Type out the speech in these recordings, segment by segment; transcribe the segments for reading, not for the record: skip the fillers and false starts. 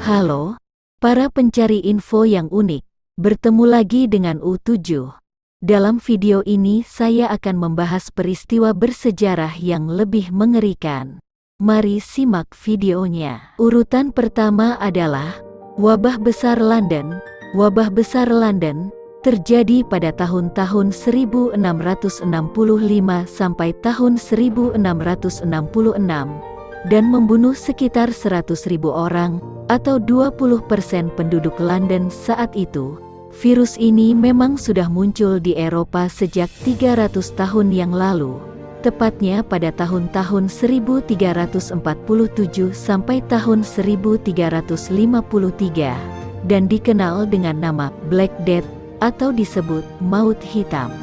Halo, para pencari info yang unik. Bertemu lagi dengan U7. Dalam video ini saya akan membahas peristiwa bersejarah yang lebih mengerikan. Mari simak videonya. Urutan pertama adalah Wabah Besar London. Wabah Besar London terjadi pada tahun-tahun 1665 sampai tahun 1666 dan membunuh sekitar 100.000 orang atau 20% penduduk London saat itu. Virus ini memang sudah muncul di Eropa sejak 300 tahun yang lalu, tepatnya pada tahun-tahun 1347 sampai tahun 1353, dan dikenal dengan nama Black Death atau disebut Maut Hitam.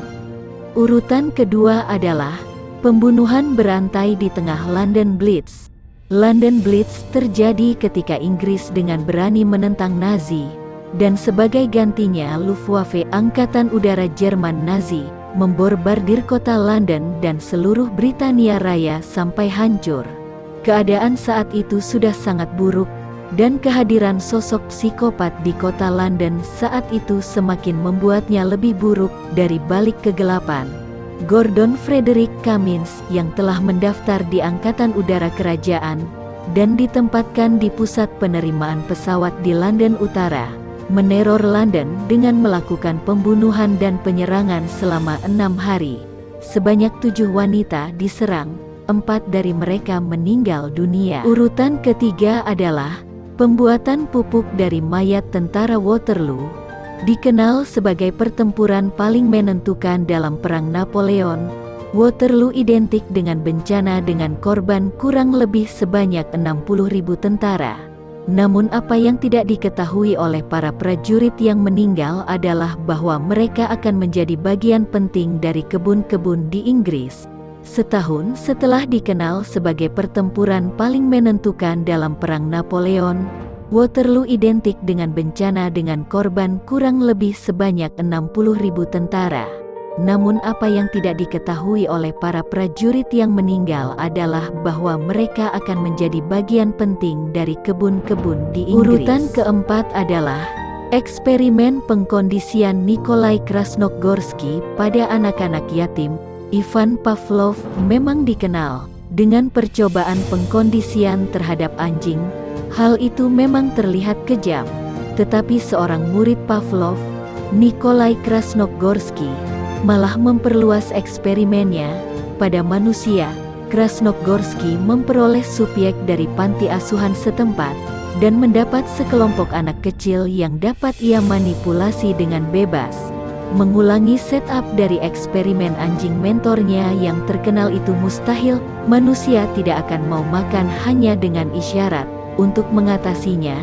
Urutan kedua adalah pembunuhan berantai di tengah London Blitz. London Blitz terjadi ketika Inggris dengan berani menentang Nazi, dan sebagai gantinya Luftwaffe Angkatan Udara Jerman Nazi memborbardir kota London dan seluruh Britania Raya sampai hancur. Keadaan saat itu sudah sangat buruk, dan kehadiran sosok psikopat di kota London saat itu semakin membuatnya lebih buruk dari balik kegelapan. Gordon Frederick Cummins yang telah mendaftar di Angkatan Udara Kerajaan dan ditempatkan di pusat penerimaan pesawat di London Utara, meneror London dengan melakukan pembunuhan dan penyerangan selama 6 hari. Sebanyak 7 wanita diserang, 4 dari mereka meninggal dunia. Urutan ketiga adalah pembuatan pupuk dari mayat tentara Waterloo. Dikenal sebagai pertempuran paling menentukan dalam Perang Napoleon, Waterloo identik dengan bencana dengan korban kurang lebih sebanyak 60.000 tentara. Namun apa yang tidak diketahui oleh para prajurit yang meninggal adalah bahwa mereka akan menjadi bagian penting dari kebun-kebun di Inggris. Setahun setelah dikenal sebagai pertempuran paling menentukan dalam Perang Napoleon, Waterloo identik dengan bencana dengan korban kurang lebih sebanyak 60.000 tentara. Namun apa yang tidak diketahui oleh para prajurit yang meninggal adalah bahwa mereka akan menjadi bagian penting dari kebun-kebun di Inggris. Urutan keempat adalah eksperimen pengkondisian Nikolai Krasnogorski pada anak-anak yatim. Ivan Pavlov memang dikenal dengan percobaan pengkondisian terhadap anjing. Hal itu memang terlihat kejam, tetapi seorang murid Pavlov, Nikolai Krasnogorski, malah memperluas eksperimennya pada manusia. Krasnogorski memperoleh subjek dari panti asuhan setempat dan mendapat sekelompok anak kecil yang dapat ia manipulasi dengan bebas. Mengulangi setup dari eksperimen anjing mentornya yang terkenal itu mustahil. Manusia tidak akan mau makan hanya dengan isyarat. Untuk mengatasinya,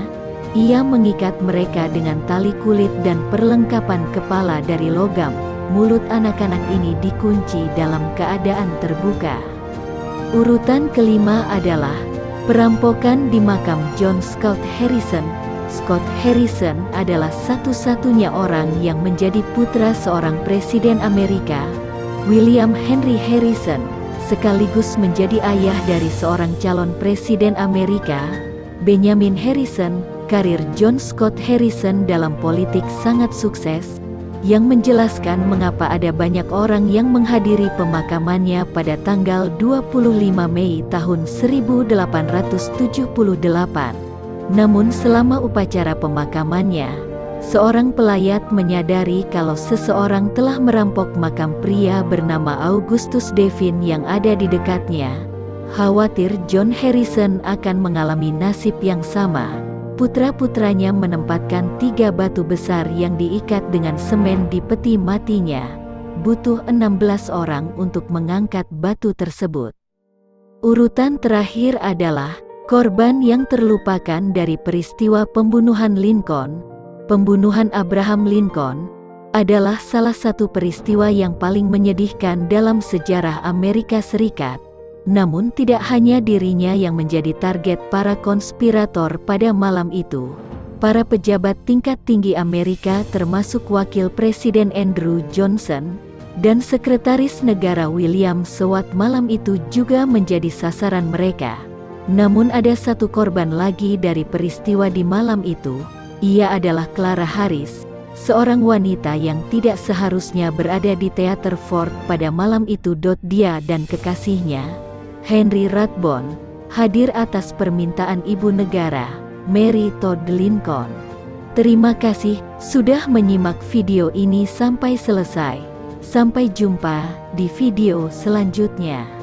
ia mengikat mereka dengan tali kulit dan perlengkapan kepala dari logam. Mulut anak-anak ini dikunci dalam keadaan terbuka. Urutan kelima adalah perampokan di makam John Scott Harrison. Scott Harrison adalah satu-satunya orang yang menjadi putra seorang presiden Amerika, William Henry Harrison, sekaligus menjadi ayah dari seorang calon presiden Amerika, Benjamin Harrison. Karir John Scott Harrison dalam politik sangat sukses, yang menjelaskan mengapa ada banyak orang yang menghadiri pemakamannya pada tanggal 25 Mei tahun 1878. Namun selama upacara pemakamannya, seorang pelayat menyadari kalau seseorang telah merampok makam pria bernama Augustus Devine yang ada di dekatnya. Khawatir John Harrison akan mengalami nasib yang sama, putra-putranya menempatkan 3 batu besar yang diikat dengan semen di peti matinya. Butuh 16 orang untuk mengangkat batu tersebut. Urutan terakhir adalah korban yang terlupakan dari peristiwa pembunuhan Lincoln. Pembunuhan Abraham Lincoln adalah salah satu peristiwa yang paling menyedihkan dalam sejarah Amerika Serikat. Namun tidak hanya dirinya yang menjadi target para konspirator pada malam itu. Para pejabat tingkat tinggi Amerika termasuk Wakil Presiden Andrew Johnson dan Sekretaris Negara William Seward malam itu juga menjadi sasaran mereka. Namun ada satu korban lagi dari peristiwa di malam itu. Ia adalah Clara Harris, seorang wanita yang tidak seharusnya berada di teater Ford pada malam itu. Dia dan kekasihnya, Henry Rathbone, hadir atas permintaan Ibu Negara, Mary Todd Lincoln. Terima kasih sudah menyimak video ini sampai selesai. Sampai jumpa di video selanjutnya.